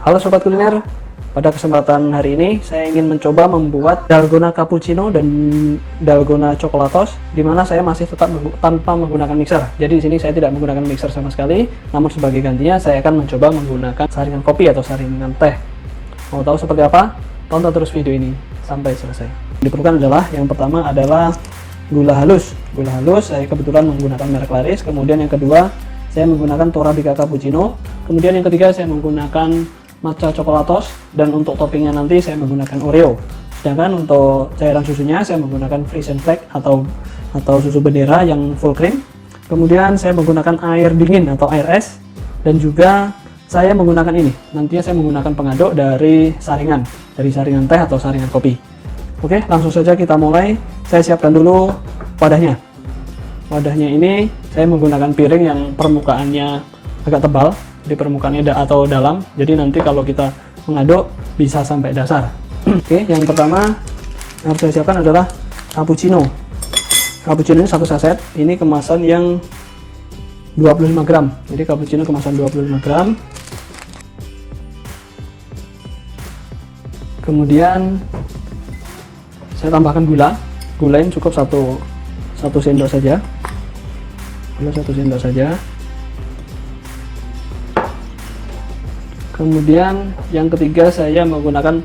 Halo Sobat Kuliner, pada kesempatan hari ini saya ingin mencoba membuat dalgona cappuccino dan dalgona coklatos, di mana saya masih tetap tanpa menggunakan mixer. Jadi di sini saya tidak menggunakan mixer sama sekali, namun sebagai gantinya saya akan mencoba menggunakan saringan kopi atau saringan teh. Mau tahu seperti apa? Tonton terus video ini sampai selesai. Yang diperlukan adalah, yang pertama adalah gula halus. Gula halus saya kebetulan menggunakan merek Laris. Kemudian yang kedua saya menggunakan Torabika cappuccino. Kemudian yang ketiga saya menggunakan matcha coklatos, dan untuk toppingnya nanti saya menggunakan Oreo. Sedangkan untuk cairan susunya saya menggunakan Frisian Flag atau susu bendera yang full cream. Kemudian saya menggunakan air dingin atau air es, dan juga saya menggunakan ini. Nantinya saya menggunakan pengaduk dari saringan teh atau saringan kopi. Oke, langsung saja kita mulai. Saya siapkan dulu wadahnya. Wadahnya ini saya menggunakan piring yang permukaannya agak tebal di permukaannya atau dalam, jadi nanti kalau kita mengaduk bisa sampai dasar. Oke, yang pertama yang harus saya siapkan adalah cappuccino. Cappuccino ini satu saset, ini kemasan yang 25 gram. Jadi cappuccino kemasan 25 gram. Kemudian saya tambahkan gula. Gula ini cukup satu sendok saja. Gula 1 sendok saja. Kemudian yang ketiga saya menggunakan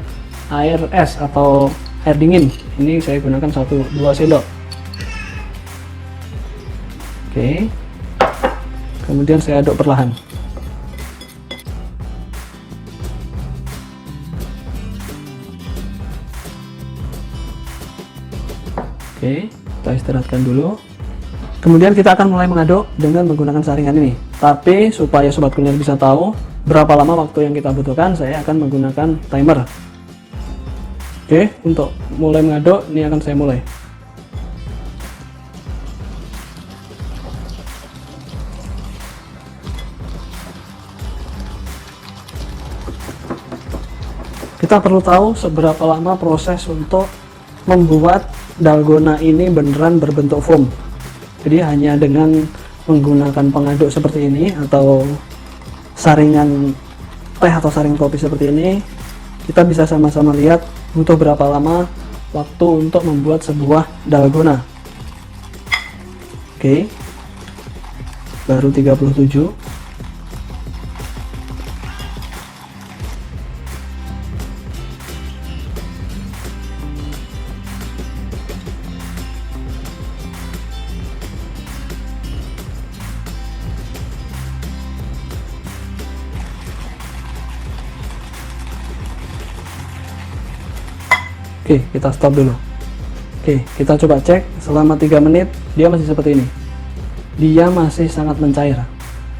air es atau air dingin. Ini saya gunakan 1-2 sendok. Oke. Kemudian saya aduk perlahan. Oke, kita istirahatkan dulu. Kemudian kita akan mulai mengaduk dengan menggunakan saringan ini. Tapi supaya Sobat Kuliner bisa tahu berapa lama waktu yang kita butuhkan, saya akan menggunakan timer. Oke, untuk mulai mengaduk ini akan saya mulai. Kita perlu tahu seberapa lama proses untuk membuat dalgona ini beneran berbentuk foam. Jadi hanya dengan menggunakan pengaduk seperti ini atau saringan teh atau saringan kopi seperti ini, kita bisa sama-sama lihat butuh berapa lama waktu untuk membuat sebuah dalgona. Oke, baru 37. Oke, kita stop dulu. Oke, kita coba cek selama 3 menit dia masih seperti ini. Dia masih sangat mencair.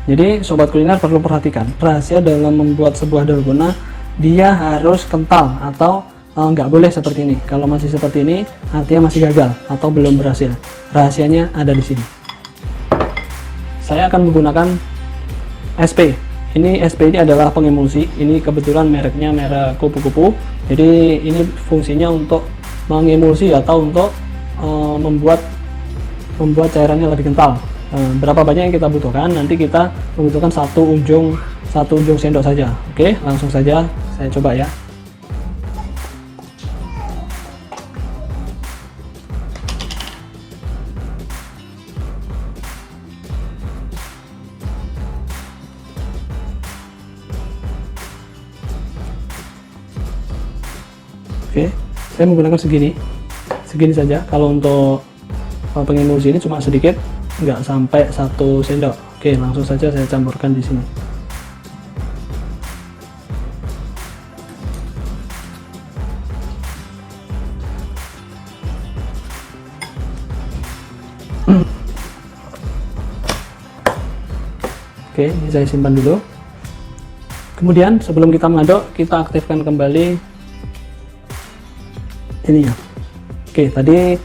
Jadi Sobat Kuliner perlu perhatikan, rahasia dalam membuat sebuah dalgona, dia harus kental atau nggak boleh seperti ini. Kalau masih seperti ini artinya masih gagal atau belum berhasil. Rahasianya ada di sini. Saya akan menggunakan SP. Ini SP ini adalah pengemulsi. Ini kebetulan mereknya merek kupu-kupu. Jadi ini fungsinya untuk mengemulsi atau untuk membuat cairannya lebih kental. Berapa banyak yang kita butuhkan? Nanti kita membutuhkan satu ujung sendok saja. Oke, langsung saja saya coba ya. Oke, saya menggunakan segini saja. Kalau untuk pengemulsi ini cuma sedikit, nggak sampai 1 sendok. Oke, langsung saja saya campurkan di sini. Oke, ini saya simpan dulu. Kemudian sebelum kita mengaduk, kita aktifkan kembali ini ya. Oke, tadi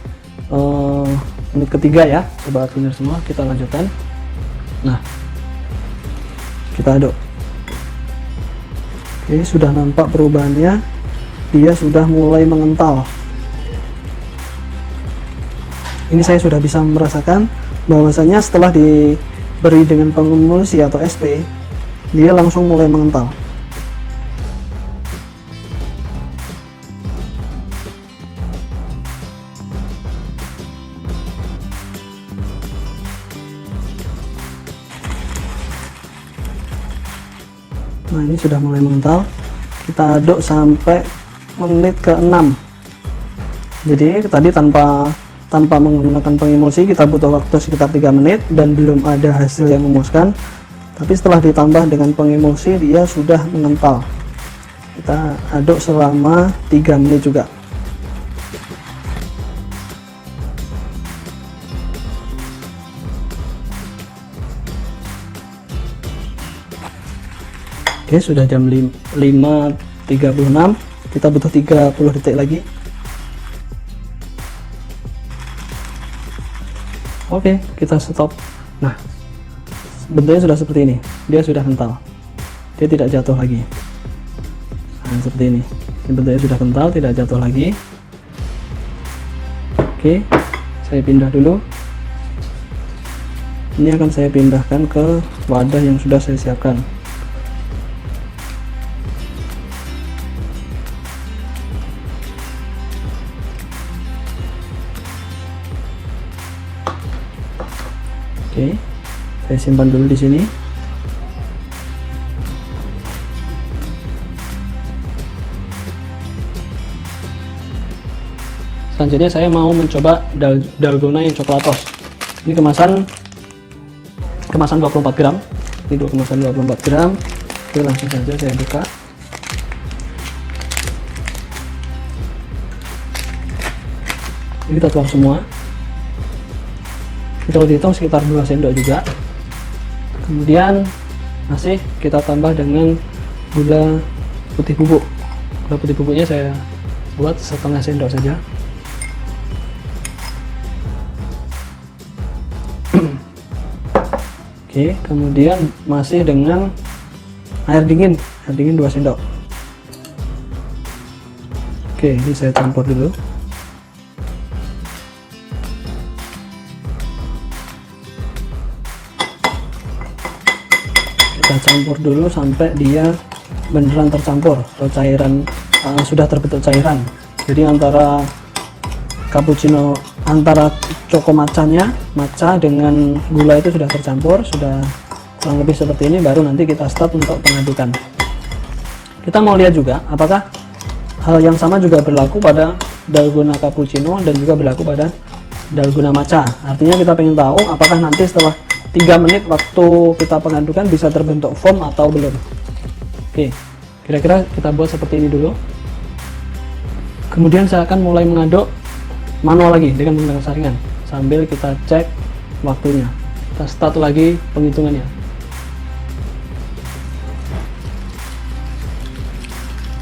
menit ketiga ya Sobat Kuliner semua, kita lanjutkan. Nah, kita aduk. Oke, sudah nampak perubahannya, dia sudah mulai mengental. Ini saya sudah bisa merasakan bahwasanya setelah diberi dengan pengemulsi atau SP, dia langsung mulai mengental. Nah, ini sudah mulai mengental. Kita aduk sampai menit ke-6. Jadi tadi tanpa menggunakan pengemulsi kita butuh waktu sekitar 3 menit dan belum ada hasil yang memuaskan. Tapi setelah ditambah dengan pengemulsi dia sudah mengental. Kita aduk selama 3 menit juga. Oke, sudah jam 5.36. Kita butuh 30 detik lagi. Oke, kita stop. Nah, bentuknya sudah seperti ini. Dia sudah kental. Dia tidak jatuh lagi. Nah, seperti ini. Ini bentuknya sudah kental, tidak jatuh lagi. Oke, saya pindah dulu. Ini akan saya pindahkan ke wadah yang sudah saya siapkan. Oke, saya simpan dulu di sini. Selanjutnya saya mau mencoba dalgona yang coklatos. Ini kemasan 24 gram. Ini dua kemasan 24 gram. Oke, langsung saja saya buka. Ini kita tuang semua. Kita hitung sekitar 2 sendok juga. Kemudian masih kita tambah dengan gula putih bubuk. Gula putih bubuknya saya buat setengah sendok saja. Oke, kemudian masih dengan air dingin 2 sendok. Oke, ini saya campur dulu. Kita campur dulu sampai dia beneran tercampur atau cairan sudah terbentuk cairan. Jadi antara cappuccino, antara choco matcha dengan gula itu sudah tercampur, sudah kurang lebih seperti ini. Baru nanti kita start untuk pengadukan. Kita mau lihat juga apakah hal yang sama juga berlaku pada dalgona cappuccino dan juga berlaku pada dalgona matcha. Artinya kita pengen tahu apakah nanti setelah 3 menit waktu kita pengadukan bisa terbentuk foam atau belum. Oke, kira-kira kita buat seperti ini dulu. Kemudian saya akan mulai mengaduk manual lagi dengan menggunakan saringan sambil kita cek waktunya. Kita start lagi penghitungannya.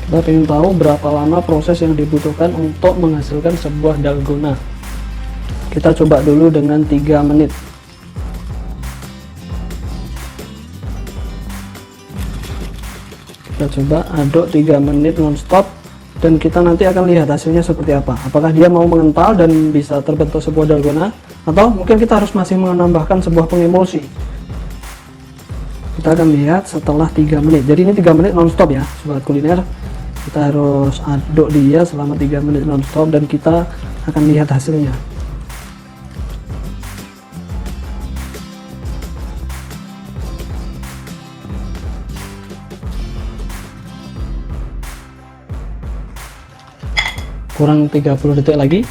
Kita ingin tahu berapa lama proses yang dibutuhkan untuk menghasilkan sebuah dalgona. Kita coba dulu dengan 3 menit. Kita coba aduk 3 menit non-stop dan kita nanti akan lihat hasilnya seperti apa. Apakah dia mau mengental dan bisa terbentuk sebuah dalgona, atau mungkin kita harus masih menambahkan sebuah pengemulsi. Kita akan lihat setelah 3 menit. Jadi ini 3 menit non-stop ya sobat kuliner. Kita harus aduk dia selama 3 menit non-stop dan kita akan lihat hasilnya. Kurang 30 detik lagi,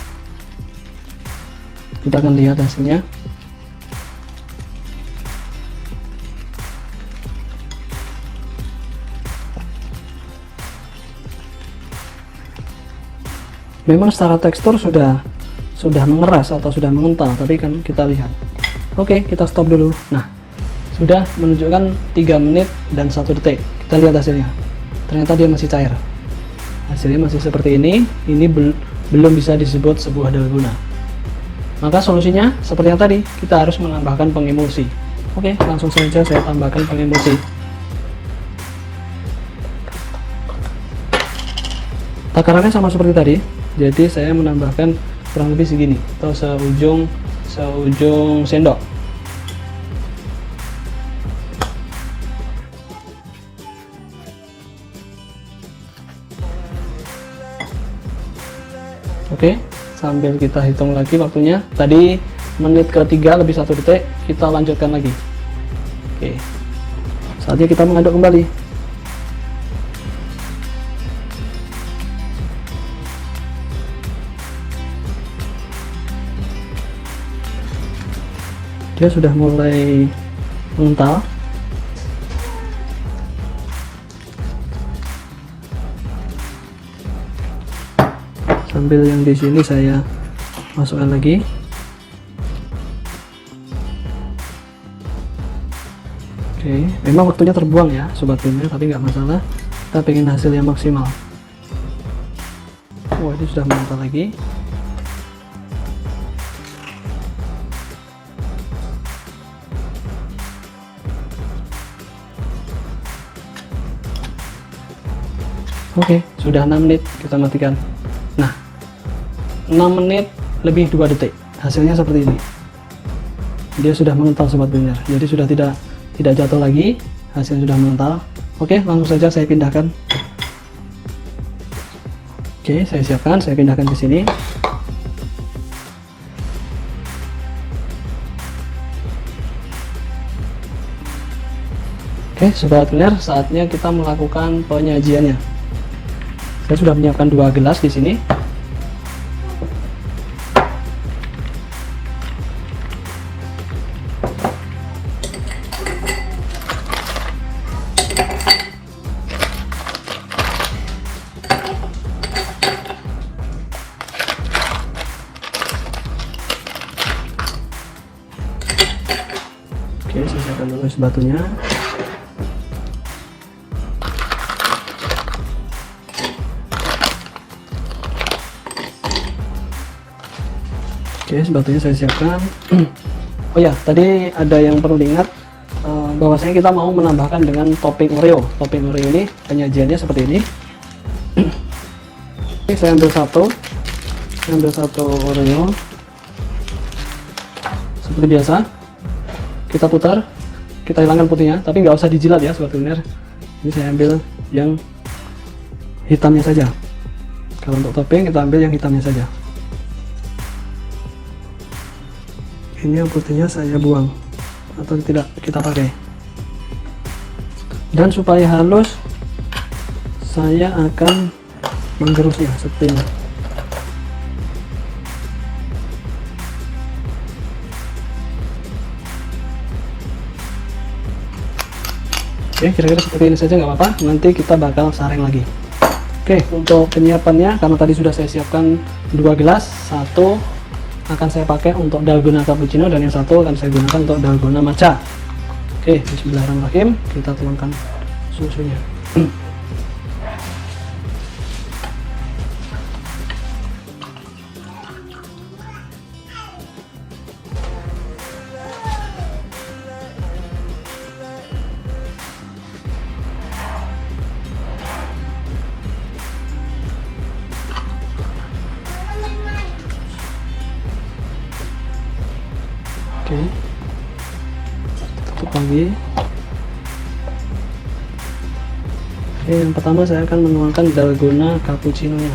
kita akan lihat hasilnya. Memang secara tekstur sudah mengeras atau sudah mengental, tapi kan kita lihat. Oke, kita stop dulu. Nah, sudah menunjukkan 3 menit dan 1 detik. Kita lihat hasilnya. Ternyata dia masih cair. Hasilnya masih seperti ini belum bisa disebut sebuah dalgona. Maka solusinya seperti yang tadi, kita harus menambahkan pengemulsi. Oke, langsung saja saya tambahkan pengemulsi. Takarannya sama seperti tadi, jadi saya menambahkan kurang lebih segini atau seujung sendok. Oke, sambil kita hitung lagi waktunya. Tadi menit ke-3 lebih 1 detik, kita lanjutkan lagi. Oke, saatnya kita mengaduk kembali. Dia sudah mulai mengental. Sambil yang di sini saya masukkan lagi. Oke, memang waktunya terbuang ya sobat kuliner, tapi nggak masalah, kita pengen hasil yang maksimal. Wah, ini sudah mengental lagi. Oke, sudah 6 menit, kita matikan. Nah, 6 menit lebih 2 detik, hasilnya seperti ini. Dia sudah mengental sobat kuliner, jadi sudah tidak jatuh lagi, hasilnya sudah mengental. Oke, langsung saja saya pindahkan. Oke, saya siapkan, saya pindahkan ke sini. Oke, sobat kuliner, saatnya kita melakukan penyajiannya. Saya sudah menyiapkan 2 gelas di sini. Oke, saya siapkan dulu es batunya. Oke, sebatunya saya siapkan. Oh ya, tadi ada yang perlu diingat, bahwasanya kita mau menambahkan dengan topping Oreo. Topping Oreo ini penyajiannya seperti ini. Oke, saya ambil satu Oreo. Seperti biasa, kita putar, kita hilangkan putihnya, tapi nggak usah dijilat ya sobat kuliner. Ini saya ambil yang hitamnya saja. Kalau untuk topping kita ambil yang hitamnya saja. Ini yang putihnya saya buang atau tidak kita pakai. Dan supaya halus, saya akan menggerusnya seperti ini. Oke, kira-kira seperti ini saja nggak apa-apa. Nanti kita bakal saring lagi. Oke, untuk penyiapannya, karena tadi sudah saya siapkan 2 gelas, satu akan saya pakai untuk dalgona cappuccino dan yang satu akan saya gunakan untuk dalgona matcha. Oke, bismillahirrahmanirrahim, kita tuangkan susunya. Oke, tutup lagi. Oke, yang pertama saya akan menuangkan dalgona cappuccino nya.